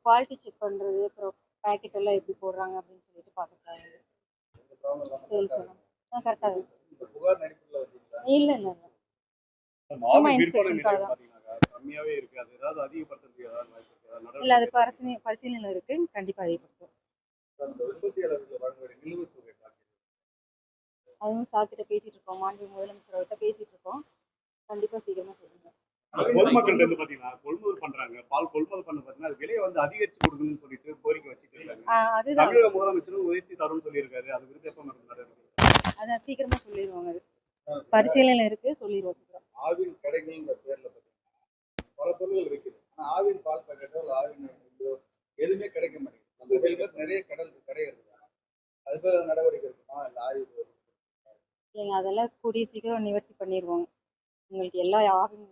Quality check பண்ணுறது, அப்புறம் packet எல்லாம் எப்படி போடுறாங்க அப்படின்னு சொல்லிட்டு பார்த்துக்கலாம். சேல்ஸ் எல்லாம் கரெக்டாக இருக்கு. இல்லை இல்லை இல்லை, சும்மா இன்ஸ்பெக்ஷனுக்காக தான். இல்லை, அது பரிசீலனை இருக்கு, கண்டிப்பாக அதிகப்படுத்தும். அதுவும் சார்கிட்ட பேசிட்டு இருக்கோம், மாண்பு முதலமைச்சர்கிட்ட பேசிட்டு இருக்கோம். கண்டிப்பா சீக்கிரமா சொல்லுங்க. பொதுமக்கள் வந்து பாத்தீங்கன்னா கொள்முதல் பண்றாங்க, பால் கொள்முதல் பண்ண பாத்தீங்கன்னா அது விலையை வந்து அதிகரிச்சு கொடுக்கணும்னு சொல்லிட்டு கோரிக்கை வச்சுட்டு இருக்காங்க. அதுதான் தமிழக முதலமைச்சரும் உயர்த்தி தரும்னு சொல்லியிருக்காரு. அது குறித்து எப்ப நடந்தாரு? அதான் சீக்கிரமா சொல்லிடுவாங்க. அது பரிசீலனை இருக்கு, சொல்லிடுவோம். ஆவின் கடைகள்ன்ற பேர்ல பல பொருட்கள் இருக்குது. ஆனா ஆவின் பால் பாக்கெட்டோ ஆவின் எதுவுமே கிடைக்க மாட்டேங்குது. நிறைய கடை இருக்கு. அதுக்கு நடவடிக்கை இருக்குமா? இல்ல ஆய்வு அதெல்லாம் கூடிய சீக்கிரம் நிவர்த்தி பண்ணிடுவாங்க. உங்களுக்கு எல்லா ஆவின்